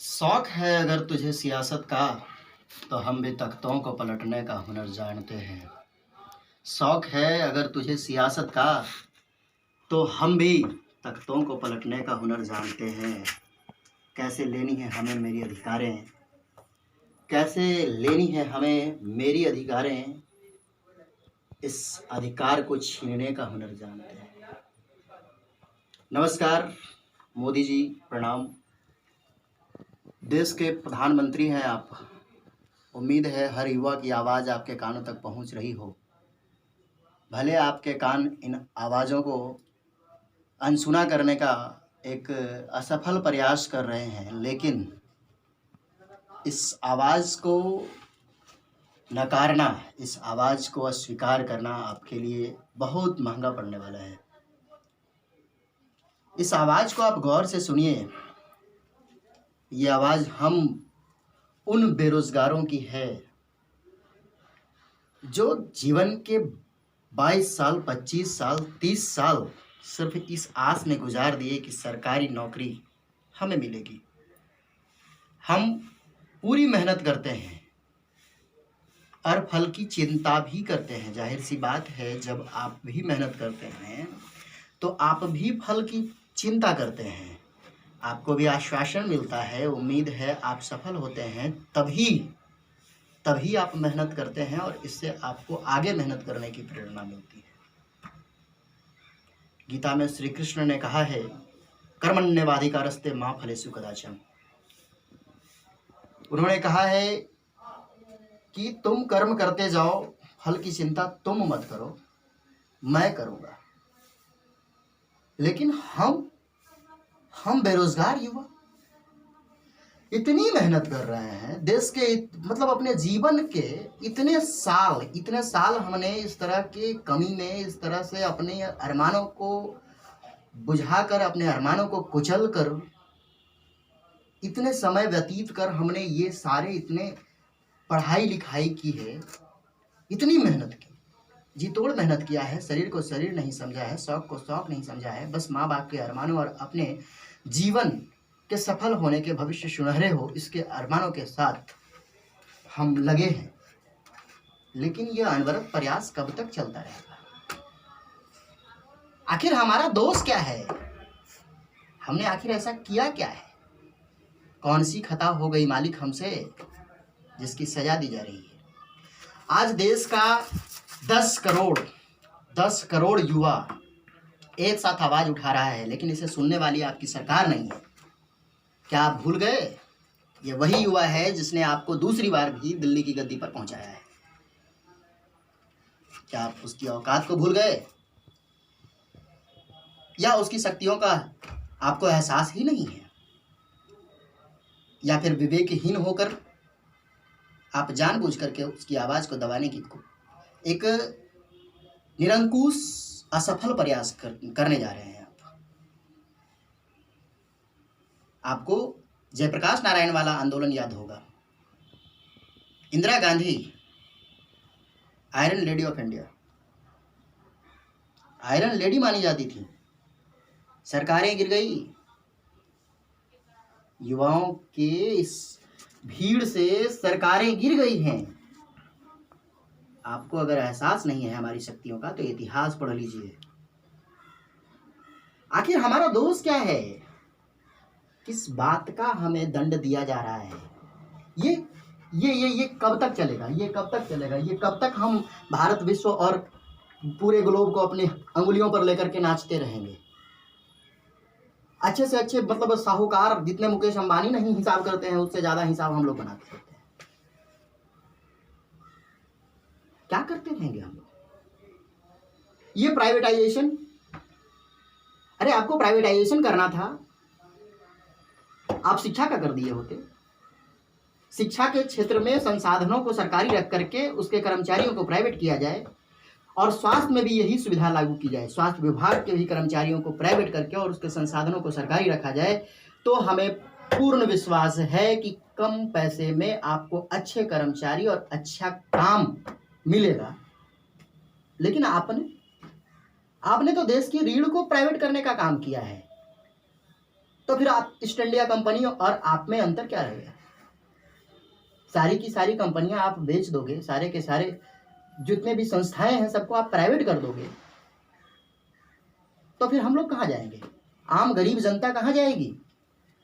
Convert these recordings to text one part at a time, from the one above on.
शौक है अगर तुझे सियासत का, तो हम भी तख्तों को पलटने का हुनर जानते हैं। शौक है अगर तुझे सियासत का, तो हम भी तख्तों को पलटने का हुनर जानते हैं। कैसे लेनी है हमें मेरी अधिकारें, कैसे लेनी है हमें मेरी अधिकारें, इस अधिकार को छीनने का हुनर जानते हैं। नमस्कार मोदी जी, प्रणाम। देश के प्रधानमंत्री हैं आप। उम्मीद है हर युवा की आवाज़ आपके कानों तक पहुंच रही हो। भले आपके कान इन आवाज़ों को अनसुना करने का एक असफल प्रयास कर रहे हैं, लेकिन इस आवाज़ को नकारना, इस आवाज़ को अस्वीकार करना आपके लिए बहुत महंगा पड़ने वाला है। इस आवाज़ को आप गौर से सुनिए। ये आवाज़ हम उन बेरोज़गारों की है जो जीवन के 22 साल, 25 साल, 30 साल सिर्फ इस आस में गुजार दिए कि सरकारी नौकरी हमें मिलेगी। हम पूरी मेहनत करते हैं और फल की चिंता भी करते हैं। जाहिर सी बात है, जब आप भी मेहनत करते हैं तो आप भी फल की चिंता करते हैं। आपको भी आश्वासन मिलता है, उम्मीद है आप सफल होते हैं, तभी आप मेहनत करते हैं और इससे आपको आगे मेहनत करने की प्रेरणा मिलती है। गीता में श्री कृष्ण ने कहा है, कर्मण्येवाधिकारस्ते मा फलेषु कदाचन। उन्होंने कहा है कि तुम कर्म करते जाओ, फल की चिंता तुम मत करो, मैं करूँगा। लेकिन हम बेरोजगार युवा इतनी मेहनत कर रहे हैं, देश के मतलब अपने जीवन के इतने साल हमने इस तरह के कमी में, इस तरह से अपने अरमानों को बुझाकर, अपने अरमानों को कुचल कर, इतने समय व्यतीत कर हमने ये सारे इतने पढ़ाई लिखाई की है, इतनी मेहनत की, जी तोड़ मेहनत किया है, शरीर को शरीर नहीं समझा है, शौक को शौक नहीं समझा है, बस माँ बाप के अरमानों और अपने जीवन के सफल होने के, भविष्य सुनहरे हो, इसके अरमानों के साथ हम लगे हैं। लेकिन यह अनवरत प्रयास कब तक चलता रहेगा? आखिर हमारा दोष क्या है? हमने आखिर ऐसा किया क्या है? कौन सी खता हो गई मालिक हमसे जिसकी सजा दी जा रही है? आज देश का 10 करोड़ युवा एक साथ आवाज उठा रहा है, लेकिन इसे सुनने वाली आपकी सरकार नहीं है। क्या आप भूल गए? ये वही युवा है जिसने आपको दूसरी बार भी दिल्ली की गद्दी पर पहुंचाया है। क्या आप उसकी औकात को भूल गए, या उसकी शक्तियों का आपको एहसास ही नहीं है, या फिर विवेकहीन होकर आप जानबूझ करके उसकी आवाज को दबाने की एक निरंकुश असफल प्रयास करने जा रहे हैं? आपको जयप्रकाश नारायण वाला आंदोलन याद होगा। Indira Gandhi, iron lady of India, iron lady मानी जाती थी। सरकारें गिर गई, युवाओं के इस भीड़ से सरकारें गिर गई हैं। आपको अगर एहसास नहीं है हमारी शक्तियों का, तो इतिहास पढ़ लीजिए। आखिर हमारा दोष क्या है? किस बात का हमें दंड दिया जा रहा है? ये कब तक चलेगा? ये कब तक हम भारत, विश्व और पूरे ग्लोब को अपने अंगुलियों पर लेकर के नाचते रहेंगे? अच्छे से अच्छे मतलब साहूकार जितने मुकेश अंबानी नहीं हिसाब करते हैं, उससे ज्यादा हिसाब हम लोग बनाते रहते हैं। क्या करते रहेंगे हम लोग? ये प्राइवेटाइजेशन, अरे आपको प्राइवेटाइजेशन करना था, आप शिक्षा का कर दिए होते। शिक्षा के क्षेत्र में संसाधनों को सरकारी रख करके उसके कर्मचारियों को प्राइवेट किया जाए, और स्वास्थ्य में भी यही सुविधा लागू की जाए। स्वास्थ्य विभाग के भी कर्मचारियों को प्राइवेट करके और उसके संसाधनों को सरकारी रखा जाए, तो हमें पूर्ण विश्वास है कि कम पैसे में आपको अच्छे कर्मचारी और अच्छा काम मिलेगा। लेकिन आपने तो देश की रीढ़ को प्राइवेट करने का काम किया है। तो फिर आप ईस्ट इंडिया कंपनी और आप में अंतर क्या रहेगा? सारी की सारी कंपनियां आप बेच दोगे, सारे के सारे जितने भी संस्थाएं हैं सबको आप प्राइवेट कर दोगे, तो फिर हम लोग कहाँ जाएंगे? आम गरीब जनता कहाँ जाएगी?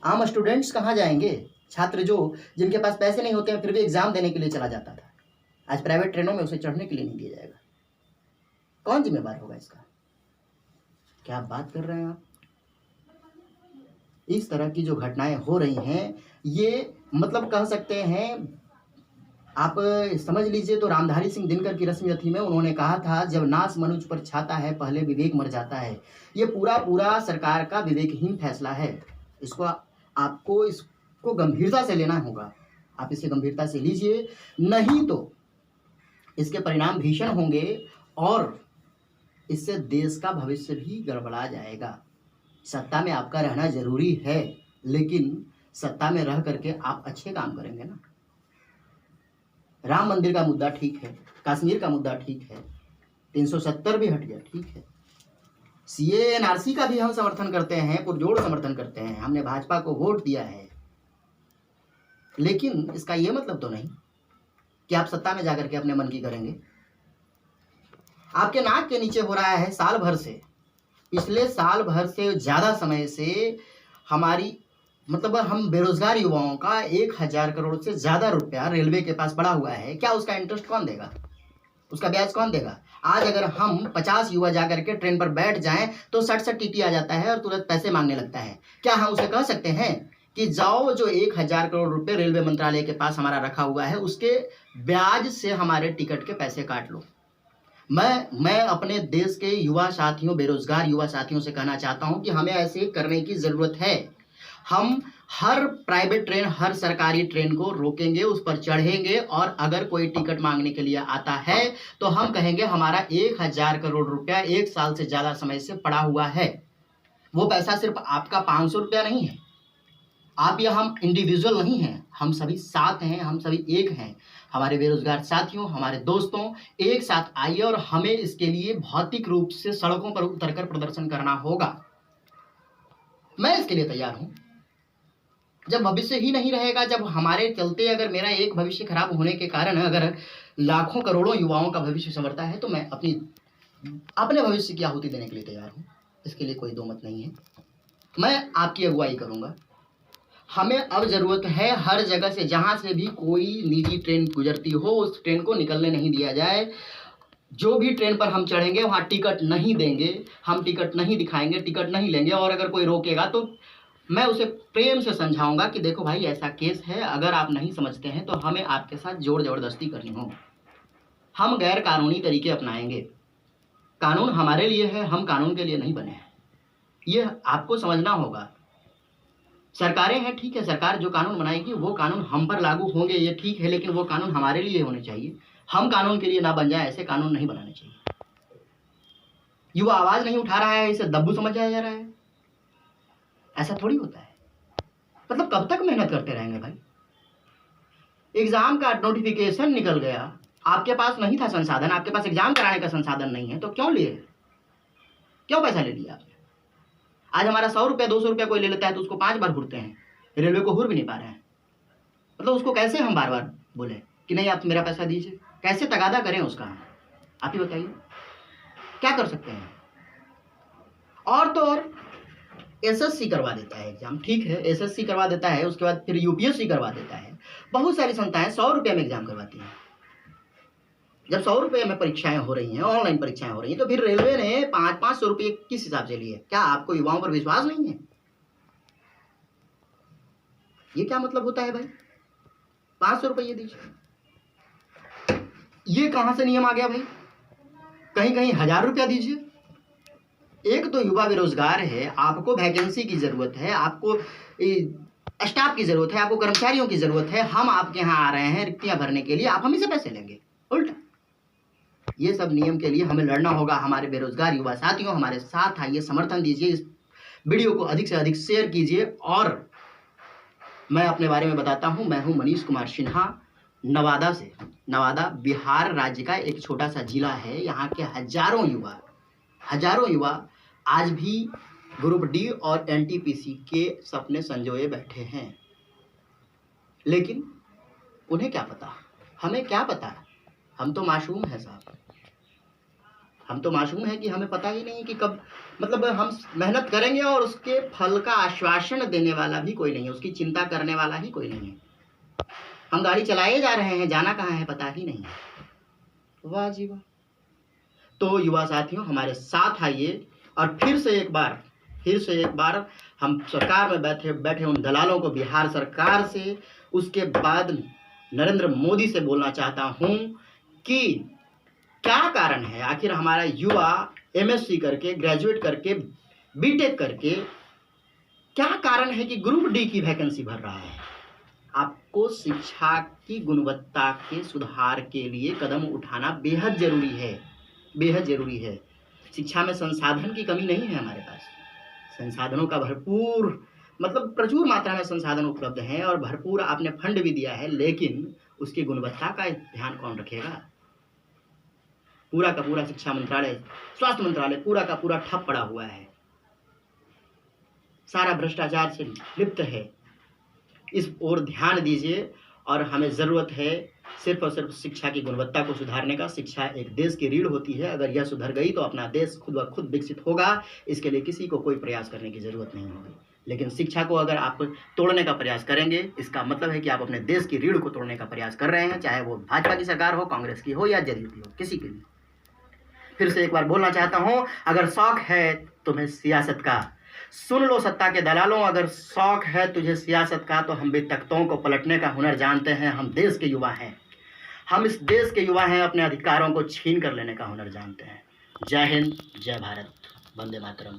आम स्टूडेंट्स कहाँ जाएंगे? छात्र जो जिनके पास पैसे नहीं होते हैं फिर भी एग्जाम देने के लिए चला जाता था, आज प्राइवेट ट्रेनों में उसे चढ़ने के लिए नहीं दिया जाएगा। कौन जिम्मेदार होगा इसका? क्या आप बात कर रहे हैं? आप इस तरह की जो घटनाएं हो रही हैं, ये मतलब कह सकते हैं, आप समझ लीजिए तो रामधारी सिंह दिनकर की रश्मिरथी में उन्होंने कहा था, जब नाश मनुज पर छाता है पहले विवेक मर जाता है। ये पूरा सरकार का विवेकहीन फैसला है। आपको इसको गंभीरता से लेना होगा। आप इसे गंभीरता से लीजिए, नहीं तो इसके परिणाम भीषण होंगे और इससे देश का भविष्य भी गड़बड़ा जाएगा। सत्ता में आपका रहना जरूरी है, लेकिन सत्ता में रह करके आप अच्छे काम करेंगे ना। राम मंदिर का मुद्दा ठीक है, कश्मीर का मुद्दा ठीक है, 370 भी हट गया, ठीक है। सीए एनआरसी का भी हम समर्थन करते हैं, पुरजोर समर्थन करते हैं, हमने भाजपा को वोट दिया है, लेकिन इसका ये मतलब तो नहीं कि आप सत्ता में जाकर के अपने मन की करेंगे। आपके नाक के नीचे हो रहा है साल भर से, पिछले साल भर से ज़्यादा समय से हमारी मतलब हम बेरोजगार युवाओं का 1000 करोड़ से ज़्यादा रुपया रेलवे के पास पड़ा हुआ है। क्या उसका इंटरेस्ट कौन देगा? उसका ब्याज कौन देगा? आज अगर हम 50 युवा जाकर के ट्रेन पर बैठ जाएं तो 60 टीटी आ जाता है और तुरंत पैसे मांगने लगता है। क्या हम उसे कह सकते हैं कि जाओ, जो 1000 करोड़ रुपए रेलवे मंत्रालय के पास हमारा रखा हुआ है उसके ब्याज से हमारे टिकट के पैसे काट लो? मैं अपने देश के युवा साथियों, बेरोजगार युवा साथियों से कहना चाहता हूं कि हमें ऐसे करने की ज़रूरत है। हम हर प्राइवेट ट्रेन, हर सरकारी ट्रेन को रोकेंगे, उस पर चढ़ेंगे और अगर कोई टिकट मांगने के लिए आता है तो हम कहेंगे हमारा 1000 करोड़ रुपया 1 साल से ज़्यादा समय से पड़ा हुआ है। वो पैसा सिर्फ आपका 500 रुपया नहीं है। आप या हम इंडिविजुअल नहीं हैं, हम सभी साथ हैं, हम सभी एक हैं। हमारे बेरोजगार साथियों, हमारे दोस्तों, एक साथ आइए और हमें इसके लिए भौतिक रूप से सड़कों पर उतरकर प्रदर्शन करना होगा। मैं इसके लिए तैयार हूं। जब भविष्य ही नहीं रहेगा, जब हमारे चलते अगर मेरा एक भविष्य खराब होने के कारण अगर लाखों करोड़ों युवाओं का भविष्य संवरता है तो मैं अपने भविष्य की आहुति देने के लिए तैयार हूं। इसके लिए कोई दो मत नहीं है। मैं आपकी अगुवाई करूंगा। हमें अब जरूरत है हर जगह से, जहां से भी कोई निजी ट्रेन गुजरती हो उस ट्रेन को निकलने नहीं दिया जाए। जो भी ट्रेन पर हम चढ़ेंगे वहां टिकट नहीं देंगे, हम टिकट नहीं दिखाएंगे, टिकट नहीं लेंगे। और अगर कोई रोकेगा तो मैं उसे प्रेम से समझाऊंगा कि देखो भाई, ऐसा केस है, अगर आप नहीं समझते हैं तो हमें आपके साथ जोर जबरदस्ती करनी होगी। हम गैर कानूनी तरीके अपनाएंगे। कानून हमारे लिए है, हम कानून के लिए नहीं बने हैं, ये आपको समझना होगा। सरकारें हैं, ठीक है, सरकार जो कानून बनाएगी वो कानून हम पर लागू होंगे, ये ठीक है, लेकिन वो कानून हमारे लिए होने चाहिए। हम कानून के लिए ना बन जाए, ऐसे कानून नहीं बनाने चाहिए। युवा आवाज नहीं उठा रहा है, इसे दब्बू समझा जा रहा है, ऐसा थोड़ी होता है। मतलब कब तक मेहनत करते रहेंगे भाई? एग्जाम का नोटिफिकेशन निकल गया, आपके पास नहीं था संसाधन, आपके पास एग्जाम कराने का संसाधन नहीं है, तो क्यों लिए? क्यों पैसा ले लिया आपने? आज हमारा 100 रुपया 200 रुपया कोई ले लेता है तो उसको 5 बार घूरते हैं, रेलवे को घूर भी नहीं पा रहे हैं। मतलब उसको कैसे हम बार बार बोले कि नहीं आप मेरा पैसा दीजिए? कैसे तगादा करें उसका? आप ही बताइए, क्या कर सकते हैं? और तो और एसएससी करवा देता है एग्जाम, ठीक है, एसएससी करवा देता है, उसके बाद फिर यूपीएससी करवा देता है। बहुत सारी संस्थाएं 100 रुपये में एग्जाम करवाती हैं। जब 100 रुपये में परीक्षाएं हो रही हैं, ऑनलाइन परीक्षाएं हो रही हैं, तो फिर रेलवे ने 500 रुपये किस हिसाब से लिए? क्या आपको युवाओं पर विश्वास नहीं है? ये क्या मतलब होता है भाई? 500 रुपये दीजिए, ये कहां से नियम आ गया भाई? कहीं कहीं 1000 रुपया दीजिए। एक तो युवा बेरोजगार है, आपको वैकेंसी की जरूरत है, आपको स्टाफ की जरूरत है, आपको कर्मचारियों की जरूरत है। हम आपके यहाँ आ रहे हैं रिक्तियां भरने के लिए, आप हमें से पैसे लेंगे उल्टा। ये सब नियम के लिए हमें लड़ना होगा। हमारे बेरोजगार युवा साथियों, हमारे साथ आइए, समर्थन दीजिए, इस वीडियो को अधिक से अधिक शेयर कीजिए। और मैं अपने बारे में बताता हूँ, मैं हूँ मनीष कुमार सिन्हा, नवादा से। नवादा बिहार राज्य का एक छोटा सा जिला है। यहाँ के हजारों युवा आज भी ग्रुप डी और एनटीपीसी के सपने संजोए बैठे हैं, लेकिन उन्हें क्या पता, हमें क्या पता। हम तो मासूम हैं साहब, हम तो मासूम हैं कि हमें पता ही नहीं कि कब, मतलब हम मेहनत करेंगे और उसके फल का आश्वासन देने वाला भी कोई नहीं है, उसकी चिंता करने वाला ही कोई नहीं है। हम गाड़ी चलाए जा रहे हैं, जाना कहाँ है पता ही नहीं है। वाह जी वाह। तो युवा साथियों, हमारे साथ आइए और फिर से एक बार हम सरकार में बैठे उन दलालों को, बिहार सरकार से, उसके बाद नरेंद्र मोदी से बोलना चाहता हूं कि क्या कारण है आखिर हमारा युवा एमएससी करके, ग्रेजुएट करके, बीटेक करके, क्या कारण है कि ग्रुप डी की वैकेंसी भर रहा है। आपको शिक्षा की गुणवत्ता के सुधार के लिए कदम उठाना बेहद जरूरी है, बेहद जरूरी है। शिक्षा में संसाधन की कमी नहीं है, हमारे पास संसाधनों का भरपूर, मतलब प्रचुर मात्रा में संसाधन उपलब्ध हैं और भरपूर आपने फंड भी दिया है, लेकिन उसकी गुणवत्ता का ध्यान कौन रखेगा। पूरा का पूरा शिक्षा मंत्रालय, स्वास्थ्य मंत्रालय पूरा का पूरा ठप पड़ा हुआ है, सारा भ्रष्टाचार से लिप्त है। इस ओर ध्यान दीजिए और हमें ज़रूरत है सिर्फ और सिर्फ शिक्षा की गुणवत्ता को सुधारने का। शिक्षा एक देश की रीढ़ होती है, अगर यह सुधर गई तो अपना देश खुद ब खुद विकसित होगा। इसके लिए किसी को कोई प्रयास करने की ज़रूरत नहीं होगी। लेकिन शिक्षा को अगर आप तोड़ने का प्रयास करेंगे, इसका मतलब है कि आप अपने देश की रीढ़ को तोड़ने का प्रयास कर रहे हैं, चाहे वो भाजपा की सरकार हो, कांग्रेस की हो या जेडीयू की हो, किसी की भी। फिर से एक बार बोलना चाहता हूं, अगर शौक है तुम्हें सियासत का, सुन लो सत्ता के दलालों, अगर शौक है तुझे सियासत का, तो हम भी तख्तों को पलटने का हुनर जानते हैं। हम देश के युवा हैं, हम इस देश के युवा हैं, अपने अधिकारों को छीन कर लेने का हुनर जानते हैं। जय हिंद, जय भारत, वंदे मातरम।